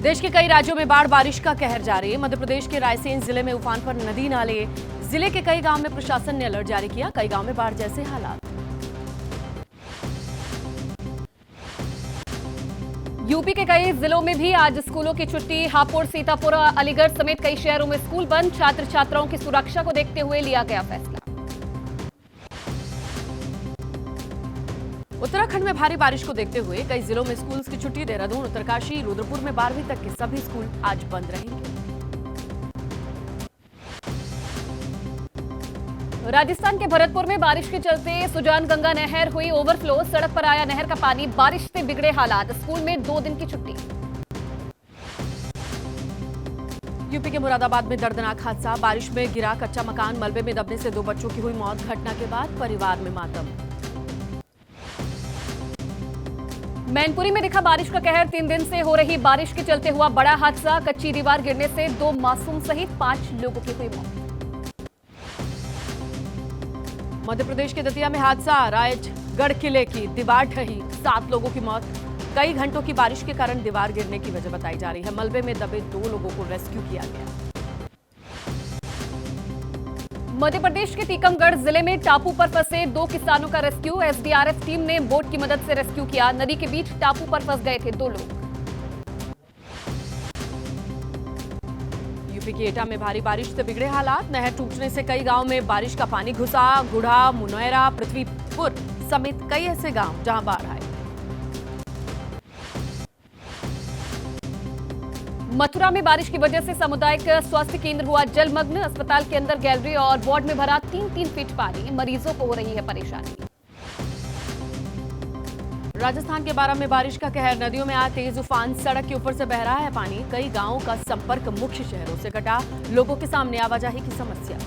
देश के कई राज्यों में बाढ़ बारिश का कहर जारी है। मध्य प्रदेश के रायसेन जिले में उफान पर नदी नाले। जिले के कई गांव में प्रशासन ने अलर्ट जारी किया। कई गांव में बाढ़ जैसे हालात। यूपी के कई जिलों में भी आज स्कूलों की छुट्टी। हापुड़, सीतापुर, अलीगढ़ समेत कई शहरों में स्कूल बंद। छात्र छात्राओं की सुरक्षा को देखते हुए लिया गया फैसला। उत्तराखंड में भारी बारिश को देखते हुए कई जिलों में स्कूल की छुट्टी। देहरादून, उत्तरकाशी, रुद्रपुर में 12वीं तक के सभी स्कूल आज बंद रहेंगे। राजस्थान के भरतपुर में बारिश के चलते सुजान गंगा नहर हुई ओवरफ्लो। सड़क पर आया नहर का पानी, बारिश से बिगड़े हालात। स्कूल में 2 दिन की छुट्टी। यूपी के मुरादाबाद में दर्दनाक हादसा। बारिश में गिरा कच्चा मकान, मलबे में दबने से 2 बच्चों की हुई मौत। घटना के बाद परिवार में मातम। मैनपुरी में दिखा बारिश का कहर। 3 दिन से हो रही बारिश के चलते हुआ बड़ा हादसा। कच्ची दीवार गिरने से 2 मासूम सहित 5 लोगों की हुई मौत। मध्य प्रदेश के दतिया में हादसा। रायगढ़ किले की दीवार ढही, 7 लोगों की मौत। कई घंटों की बारिश के कारण दीवार गिरने की वजह बताई जा रही है। मलबे में दबे 2 लोगों को रेस्क्यू किया गया। मध्य प्रदेश के टीकमगढ़ जिले में टापू पर फंसे 2 किसानों का रेस्क्यू। एसडीआरएफ टीम ने बोट की मदद से रेस्क्यू किया। नदी के बीच टापू पर फंस गए थे 2 लोग। यूपी के एटा में भारी बारिश से बिगड़े हालात। नहर टूटने से कई गांव में बारिश का पानी घुसा। गुढ़ा, मुनैरा, पृथ्वीपुर समेत कई ऐसे गांव जहां बाढ़ आए। मथुरा में बारिश की वजह से सामुदायिक स्वास्थ्य केंद्र हुआ जलमग्न। अस्पताल के अंदर गैलरी और वार्ड में भरा 3-3 फीट पानी। मरीजों को हो रही है परेशानी। राजस्थान के बारां में बारिश का कहर। नदियों में आया तेज उफान। सड़क के ऊपर से बह रहा है पानी। कई गांवों का संपर्क मुख्य शहरों से कटा। लोगों के सामने आवाजाही की समस्या।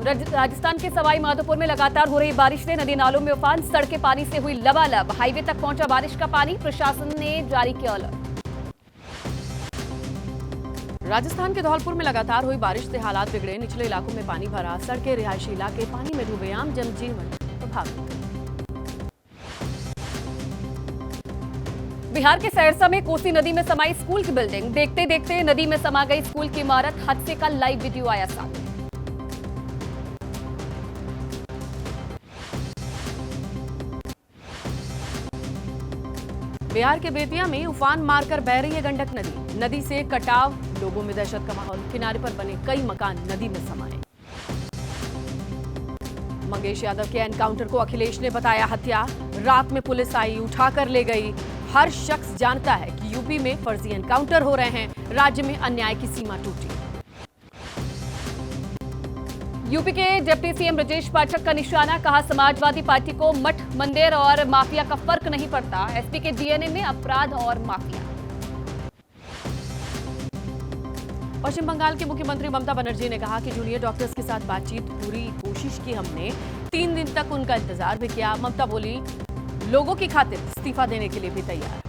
राजस्थान के सवाई माधोपुर में लगातार हो रही बारिश से नदी नालों में उफान। सड़कें पानी से हुई लबालब। हाईवे तक पहुंचा बारिश का पानी। प्रशासन ने जारी किया अलर्ट। राजस्थान के धौलपुर में लगातार हुई बारिश से हालात बिगड़े। निचले इलाकों में पानी भरा। सड़कें, रिहायशी इलाके पानी में डूबे। आम जनजीवन प्रभावित। बिहार के सहरसा में कोसी नदी में समाई स्कूल की बिल्डिंग। देखते देखते नदी में समा गई स्कूल की इमारत। हादसे का लाइव वीडियो आया सामने। बिहार के बेतिया में उफान मारकर बह रही है गंडक नदी। नदी से कटाव, लोगों में दहशत का माहौल। किनारे पर बने कई मकान नदी में समाये। मंगेश यादव के एनकाउंटर को अखिलेश ने बताया हत्या। रात में पुलिस आई, उठाकर ले गई। हर शख्स जानता है कि यूपी में फर्जी एनकाउंटर हो रहे हैं। राज्य में अन्याय की सीमा टूटी। यूपी के डिप्टी सीएम ब्रजेश पाठक का निशाना। कहा, समाजवादी पार्टी को मठ, मंदिर और माफिया का फर्क नहीं पड़ता। एसपी के डीएनए में अपराध और माफिया। पश्चिम बंगाल के मुख्यमंत्री ममता बनर्जी ने कहा कि जूनियर डॉक्टर्स के साथ बातचीत पूरी कोशिश की हमने। 3 दिन तक उनका इंतजार भी किया। ममता बोली, लोगों की खातिर इस्तीफा देने के लिए भी तैयार।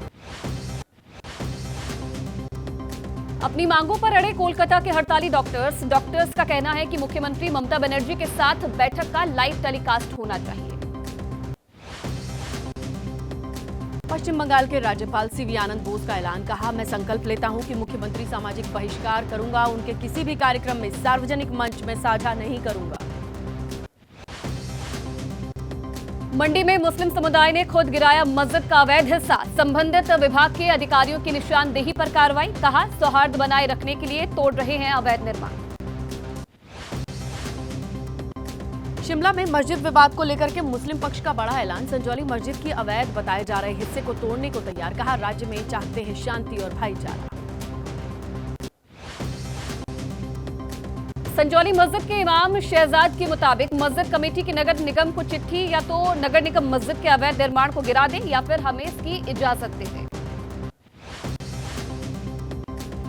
अपनी मांगों पर अड़े कोलकाता के हड़ताली डॉक्टर्स। डॉक्टर्स का कहना है कि मुख्यमंत्री ममता बनर्जी के साथ बैठक का लाइव टेलीकास्ट होना चाहिए। पश्चिम बंगाल के राज्यपाल सीवी आनंद बोस का ऐलान। कहा, मैं संकल्प लेता हूं कि मुख्यमंत्री सामाजिक बहिष्कार करूंगा। उनके किसी भी कार्यक्रम में सार्वजनिक मंच में साझा नहीं करूंगा। मंडी में मुस्लिम समुदाय ने खुद गिराया मस्जिद का अवैध हिस्सा। संबंधित विभाग के अधिकारियों की निशानदेही पर कार्रवाई। कहा, सौहार्द बनाए रखने के लिए तोड़ रहे हैं अवैध निर्माण। शिमला में मस्जिद विवाद को लेकर के मुस्लिम पक्ष का बड़ा ऐलान। संजौली मस्जिद की अवैध बताए जा रहे हिस्से को तोड़ने को तैयार। कहा, राज्य में चाहते हैं शांति और भाईचारा। संजौली मस्जिद के इमाम शहजाद के मुताबिक मस्जिद कमेटी की नगर निगम को चिट्ठी, या तो नगर निगम मस्जिद के अवैध निर्माण को गिरा दे या फिर हमें इसकी इजाजत दे दे।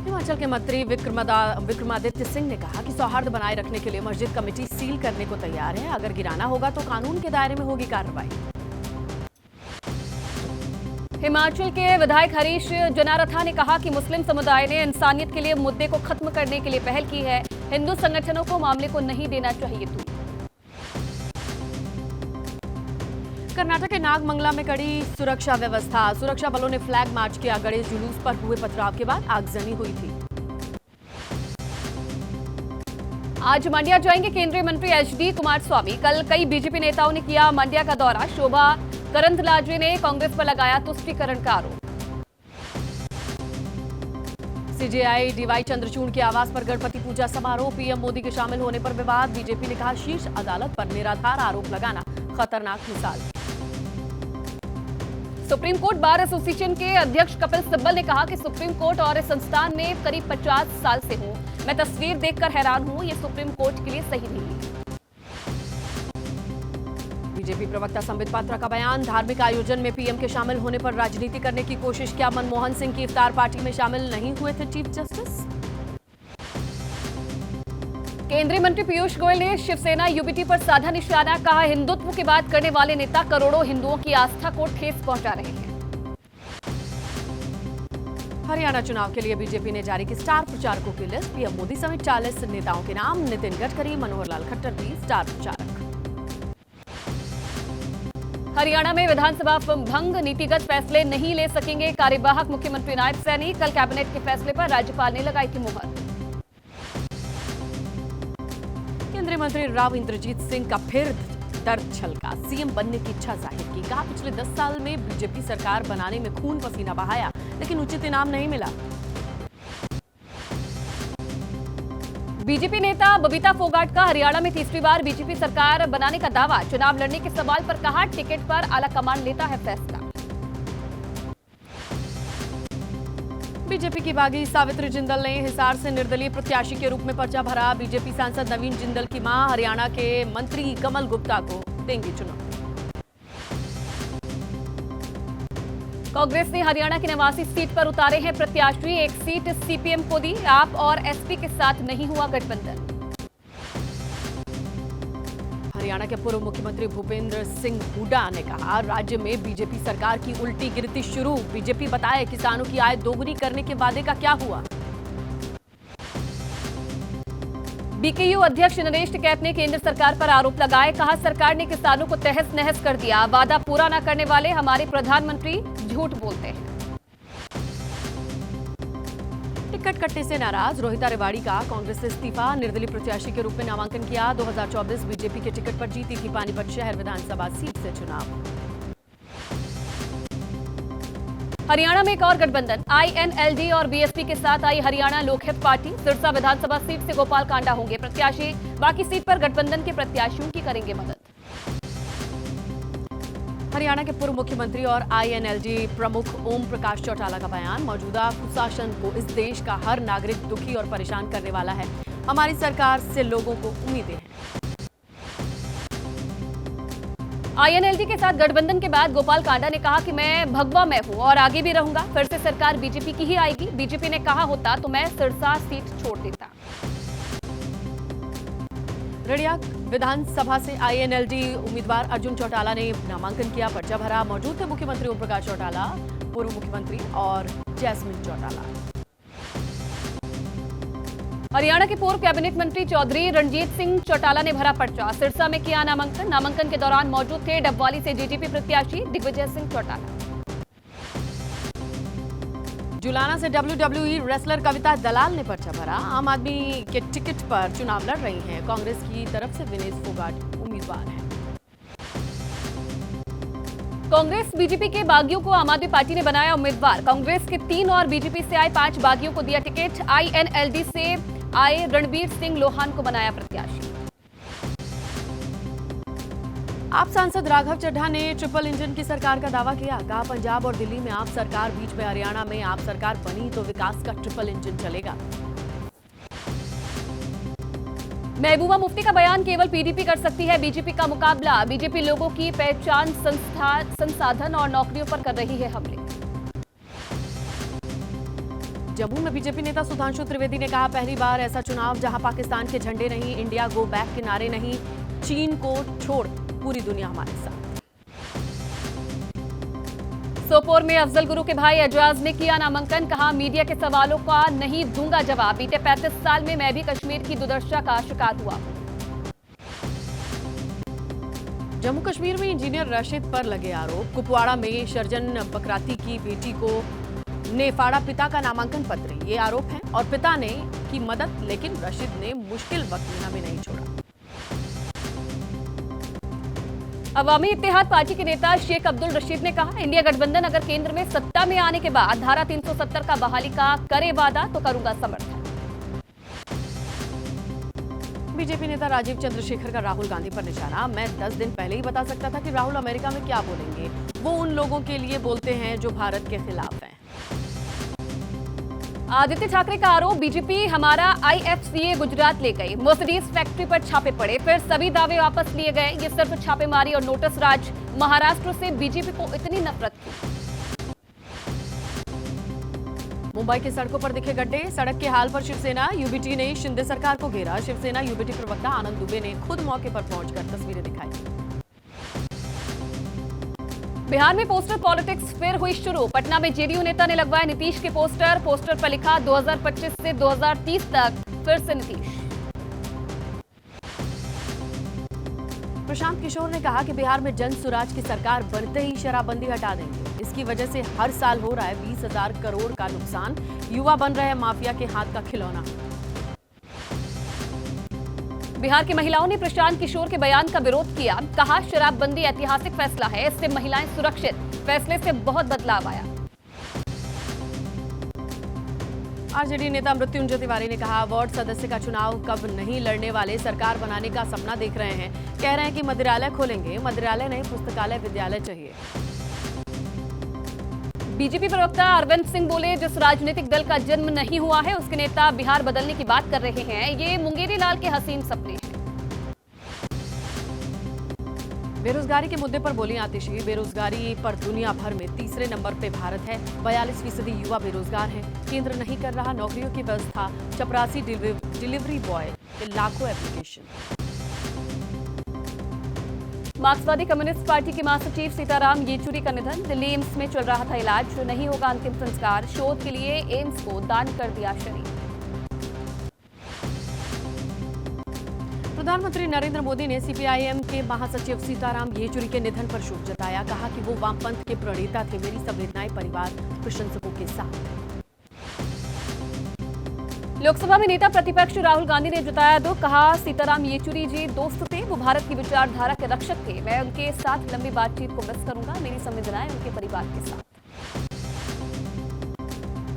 हिमाचल के मंत्री विक्रमादित्य सिंह ने कहा कि सौहार्द बनाए रखने के लिए मस्जिद कमेटी सील करने को तैयार है। अगर गिराना होगा तो कानून के दायरे में होगी कार्रवाई। हिमाचल के विधायक हरीश जनारथा ने कहा कि मुस्लिम समुदाय ने इंसानियत के लिए मुद्दे को खत्म करने के लिए पहल की है। हिंदू संगठनों को मामले को नहीं देना चाहिए। कर्नाटक के नागमंगला में कड़ी सुरक्षा व्यवस्था। सुरक्षा बलों ने फ्लैग मार्च किया। गणेश जुलूस पर हुए पथराव के बाद आगजनी हुई थी। आज मंड्या जाएंगे केंद्रीय मंत्री एचडी कुमारस्वामी। कल कई बीजेपी नेताओं ने किया मंड्या का दौरा। शोभा करंदलाजे ने कांग्रेस पर लगाया तुष्टीकरण का आरोप। सीजेआई डीवाई चंद्रचूड़ के आवास पर गणपति पूजा समारोह। पीएम मोदी के शामिल होने पर विवाद। बीजेपी ने कहा शीर्ष अदालत पर निराधार आरोप लगाना खतरनाक मिसाल। सुप्रीम कोर्ट बार एसोसिएशन के अध्यक्ष कपिल सिब्बल ने कहा कि सुप्रीम कोर्ट और इस संस्थान में करीब 50 साल से हूं। मैं तस्वीर देखकर हैरान हूं। ये सुप्रीम कोर्ट के लिए सही नहीं है। बीजेपी प्रवक्ता संबित पात्रा का बयान। धार्मिक आयोजन में पीएम के शामिल होने पर राजनीति करने की कोशिश। क्या मनमोहन सिंह की इफ्तार पार्टी में शामिल नहीं हुए थे चीफ जस्टिस? केंद्रीय मंत्री पीयूष गोयल ने शिवसेना यूबीटी पर साधा निशाना। कहा हिंदुत्व की बात करने वाले नेता करोड़ों हिंदुओं की आस्था को ठेस पहुंचा रहे हैं। हरियाणा चुनाव के लिए बीजेपी ने जारी की स्टार प्रचारकों की लिस्ट। पीएम मोदी समेत 40 नेताओं के नाम। नितिन गडकरी, मनोहर लाल खट्टर भी स्टार प्रचारक। हरियाणा में विधानसभा भंग नीतिगत फैसले नहीं ले सकेंगे कार्यवाहक मुख्यमंत्री नायब सैनी। कल कैबिनेट के फैसले पर राज्यपाल ने लगाई थी मुहर। केंद्रीय मंत्री राव इंद्रजीत सिंह का फिर दर्द छलका। सीएम बनने की इच्छा जाहिर की। कहा पिछले 10 साल में बीजेपी सरकार बनाने में खून पसीना बहाया, लेकिन उचित इनाम नहीं मिला। बीजेपी नेता बबीता फोगाट का हरियाणा में तीसरी बार बीजेपी सरकार बनाने का दावा। चुनाव लड़ने के सवाल पर कहा टिकट पर आलाकमान लेता है फैसला। बीजेपी की बागी सावित्री जिंदल ने हिसार से निर्दलीय प्रत्याशी के रूप में पर्चा भरा। बीजेपी सांसद नवीन जिंदल की मां हरियाणा के मंत्री कमल गुप्ता को देंगी चुनौती। कांग्रेस ने हरियाणा की 89 सीट पर उतारे हैं प्रत्याशी। एक सीट सीपीएम को दी। आप और एसपी के साथ नहीं हुआ गठबंधन। हरियाणा के पूर्व मुख्यमंत्री भूपेंद्र सिंह हुड्डा ने कहा राज्य में बीजेपी सरकार की उल्टी गिनती शुरू। बीजेपी बताए किसानों की आय दोगुनी करने के वादे का क्या हुआ। बीकेयू अध्यक्ष नरेश टिकैत ने केंद्र सरकार पर आरोप लगाए। कहा सरकार ने किसानों को तहस नहस कर दिया। वादा पूरा न करने वाले हमारे प्रधानमंत्री झूठ बोलते हैं। टिकट कटने से नाराज रोहिता रेवाड़ी का कांग्रेस से इस्तीफा। निर्दलीय प्रत्याशी के रूप में नामांकन किया। 2024 बीजेपी के टिकट पर जीती थी पानीपत शहर विधानसभा सीट से चुनाव। हरियाणा में एक और गठबंधन। आईएनएलडी और बीएसपी के साथ आई हरियाणा लोकहित पार्टी। सिरसा विधानसभा सीट से गोपाल कांडा होंगे प्रत्याशी। बाकी सीट पर गठबंधन के प्रत्याशियों की करेंगे मदद। हरियाणा के पूर्व मुख्यमंत्री और आईएनएलडी प्रमुख ओम प्रकाश चौटाला का बयान। मौजूदा कुशासन को इस देश का हर नागरिक दुखी और परेशान करने वाला है। हमारी सरकार से लोगों को उम्मीदें हैं। आईएनएलडी के साथ गठबंधन के बाद गोपाल कांडा ने कहा कि मैं भगवा में हूं और आगे भी रहूंगा। फिर से सरकार बीजेपी की ही आएगी। बीजेपी ने कहा होता तो मैं सिरसा सीट छोड़ देता। रड़िया विधानसभा से आईएनएलडी उम्मीदवार अर्जुन चौटाला ने नामांकन किया। पर्चा भरा। मौजूद थे मुख्यमंत्री ओम प्रकाश चौटाला, पूर्व मुख्यमंत्री और जैस्मिन चौटाला। हरियाणा के पूर्व कैबिनेट मंत्री चौधरी रणजीत सिंह चौटाला ने भरा पर्चा। सिरसा में किया नामांकन। नामांकन के दौरान मौजूद थे डबवाली से जेजेपी प्रत्याशी दिग्विजय सिंह चौटाला। जुलाना से डब्ल्यूडब्ल्यूई रेसलर कविता दलाल ने पर्चा भरा। आम आदमी के टिकट पर चुनाव लड़ रही हैं। कांग्रेस की तरफ से विनेश फोगाट उम्मीदवार हैं। कांग्रेस बीजेपी के बागियों को आम आदमी पार्टी ने बनाया उम्मीदवार। कांग्रेस के 3 और बीजेपी से आए 5 बागियों को दिया टिकट। आईएनएलडी से आए रणबीर सिंह लोहान को बनाया प्रत्याशी। आप सांसद राघव चड्ढा ने ट्रिपल इंजन की सरकार का दावा किया। कहा पंजाब और दिल्ली में आप सरकार, बीच में हरियाणा में आप सरकार बनी तो विकास का ट्रिपल इंजन चलेगा। महबूबा मुफ्ती का बयान। केवल पीडीपी कर सकती है बीजेपी का मुकाबला। बीजेपी लोगों की पहचान, संसाधन और नौकरियों पर कर रही है हमले। जम्मू में बीजेपी नेता सुधांशु त्रिवेदी ने कहा पहली बार ऐसा चुनाव जहां पाकिस्तान के झंडे नहीं, इंडिया गो बैक के नारे नहीं, चीन को छोड़ पूरी दुनिया हमारे साथ। सोपोर में अफजल गुरु के भाई एजाज ने किया नामांकन। कहा मीडिया के सवालों का नहीं दूंगा जवाब। बीते 35 साल में मैं भी कश्मीर की दुर्दशा का शिकार हुआ। जम्मू कश्मीर में इंजीनियर राशिद पर लगे आरोप। कुपवाड़ा में शर्जन बकराती की बेटी को ने फाड़ा पिता का नामांकन पत्र, ये आरोप है। और पिता ने की मदद, लेकिन राशिद ने मुश्किल वक्त में हमें नहीं छोड़ा। अवामी इत्तेहाद पार्टी के नेता शेख अब्दुल रशीद ने कहा, इंडिया गठबंधन अगर केंद्र में सत्ता में आने के बाद धारा 370 का बहाली का करे वादा तो करूंगा समर्थन। बीजेपी नेता राजीव चंद्रशेखर का राहुल गांधी पर निशाना। मैं 10 दिन पहले ही बता सकता था कि राहुल अमेरिका में क्या बोलेंगे। वो उन लोगों के लिए बोलते हैं जो भारत के खिलाफ हैं। आदित्य ठाकरे का आरोप, बीजेपी हमारा IFCA गुजरात ले गई, मर्सिडीज फैक्ट्री पर छापे पड़े, फिर सभी दावे वापस लिए गए। ये सिर्फ छापेमारी और नोटिस राज। महाराष्ट्र से बीजेपी को इतनी नफरत क्यों? मुंबई की सड़कों पर दिखे गड्ढे, सड़क के हाल पर शिवसेना UBT ने शिंदे सरकार को घेरा। शिवसेना UBT प्रवक्ता आनंद दुबे ने खुद मौके पर पहुंचकर तस्वीरें दिखाई। बिहार में पोस्टर पॉलिटिक्स फिर हुई शुरू। पटना में जेडीयू नेता ने लगवाए नीतीश के पोस्टर पर लिखा 2025 से 2030 तक फिर से नीतीश। प्रशांत किशोर ने कहा कि बिहार में जन सुराज की सरकार बनते ही शराबबंदी हटा देंगे। इसकी वजह से हर साल हो रहा है 20,000 करोड़ का नुकसान। युवा बन रहे हैं माफिया के हाथ का खिलौना। बिहार की महिलाओं ने प्रशांत किशोर के बयान का विरोध किया। कहा, शराबबंदी ऐतिहासिक फैसला है, इससे महिलाएं सुरक्षित, फैसले से बहुत बदलाव आया। आरजेडी नेता मृत्युंजय तिवारी ने कहा, वार्ड सदस्य का चुनाव कब नहीं लड़ने वाले, सरकार बनाने का सपना देख रहे हैं। कह रहे हैं कि मंदिरालय खोलेंगे, मंदिरालय नहीं पुस्तकालय विद्यालय चाहिए। बीजेपी प्रवक्ता अरविंद सिंह बोले, जिस राजनीतिक दल का जन्म नहीं हुआ है उसके नेता बिहार बदलने की बात कर रहे हैं। ये मुंगेरी लाल के हसीन सपने हैं। बेरोजगारी के मुद्दे पर बोली आतिशी, बेरोजगारी पर दुनिया भर में तीसरे नंबर पे भारत है। 42% युवा बेरोजगार हैं। केंद्र नहीं कर रहा नौकरियों की व्यवस्था। चपरासी डिलीवरी बॉय के लाखों एप्लीकेशन। मार्क्सवादी कम्युनिस्ट पार्टी के महासचिव सीताराम येचुरी का निधन। दिल्ली एम्स में चल रहा था इलाज, नहीं होगा अंतिम संस्कार। शोध के लिए एम्स को दान कर दिया शरीर। प्रधानमंत्री नरेंद्र मोदी ने CPIM के महासचिव सीताराम येचुरी के निधन पर शोक जताया। कहा कि वो वामपंथ के प्रणेता थे। मेरी संवेदनाएं परिवार प्रशंसकों के साथ। लोकसभा में नेता प्रतिपक्ष राहुल गांधी ने जताया दुख। कहा, सीताराम येचुरी जी दोस्त थे, वो भारत की विचारधारा के रक्षक थे। मैं उनके साथ लंबी बातचीत को मिस करूंगा। मेरी संवेदनाएं उनके परिवार के साथ।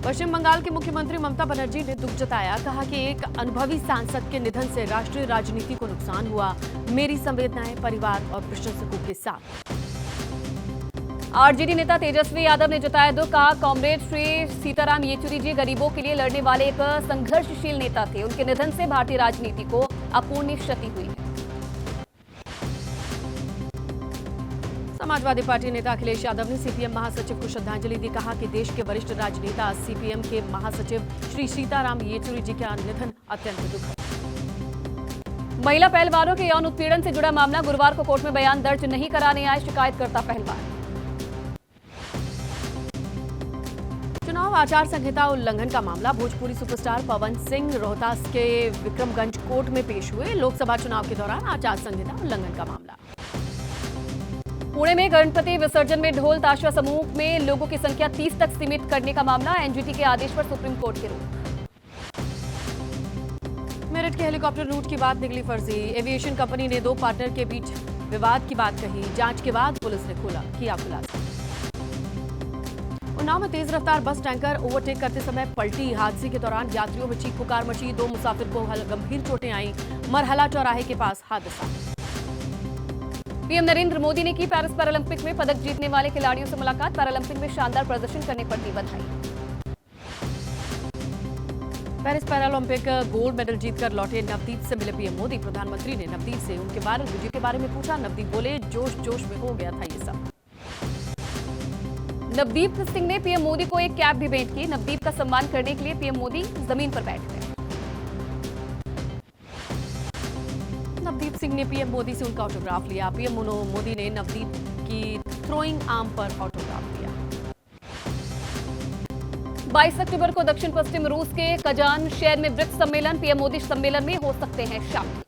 पश्चिम बंगाल के मुख्यमंत्री ममता बनर्जी ने दुख जताया। कहा कि एक अनुभवी सांसद के निधन से राष्ट्रीय राजनीति को नुकसान हुआ। मेरी संवेदनाएं परिवार और प्रशंसकों के साथ। आरजेडी नेता तेजस्वी यादव ने जताया दुख। कहा, कॉमरेड श्री सीताराम येचुरी जी गरीबों के लिए लड़ने वाले एक संघर्षशील नेता थे। उनके निधन से भारतीय राजनीति को अपूर्णीय क्षति हुई है। समाजवादी पार्टी नेता अखिलेश यादव ने CPM महासचिव को श्रद्धांजलि दी। कहा कि देश के वरिष्ठ राजनेता CPM के महासचिव श्री सीताराम येचुरी जी का निधन अत्यंत दुखद। महिला पहलवानों के यौन उत्पीड़न से जुड़ा मामला। गुरुवार को कोर्ट में बयान दर्ज नहीं कराने आए शिकायतकर्ता पहलवान। चुनाव आचार संहिता उल्लंघन का मामला। भोजपुरी सुपरस्टार पवन सिंह रोहतास के विक्रमगंज कोर्ट में पेश हुए। लोकसभा चुनाव के दौरान आचार संहिता उल्लंघन का मामला। पुणे में गणपति विसर्जन में ढोल ताशा समूह में लोगों की संख्या 30 तक सीमित करने का मामला। NGT के आदेश पर सुप्रीम कोर्ट की रोक। मेरठ के हेलीकॉप्टर रूट की बात निकली फर्जी। एविएशन कंपनी ने 2 पार्टनर के बीच विवाद की बात कही। जांच के बाद पुलिस ने किया खुलासा। उन्नाव में तेज रफ्तार बस टैंकर ओवरटेक करते समय पलटी। हादसे के दौरान यात्रियों में चीख पुकार मची। 2 मुसाफिर को गंभीर चोटें आईं। मरहला चौराहे के पास हादसा। पीएम नरेंद्र मोदी ने की पेरिस पैरालंपिक में पदक जीतने वाले खिलाड़ियों से मुलाकात। पैरालंपिक में शानदार प्रदर्शन करने पर दी बधाई। पेरिस पैरालंपिक गोल्ड मेडल जीतकर लौटे नवदीप से मिले पीएम मोदी। प्रधानमंत्री ने नवदीप से उनके वायरल वीडियो के बारे में पूछा। नवदीप बोले, जोश जोश में हो गया था ये सब। नवदीप सिंह ने पीएम मोदी को एक कैप भी भेंट की। नवदीप का सम्मान करने के लिए पीएम मोदी जमीन पर बैठ गए। नवदीप सिंह ने पीएम मोदी से उनका ऑटोग्राफ लिया। पीएम मोदी ने नवदीप की थ्रोइंग आर्म पर ऑटोग्राफ लिया। 22 अक्टूबर को दक्षिण पश्चिम रूस के कजान शहर में ब्रिक्स सम्मेलन। पीएम मोदी सम्मेलन में हो सकते हैं शामिल।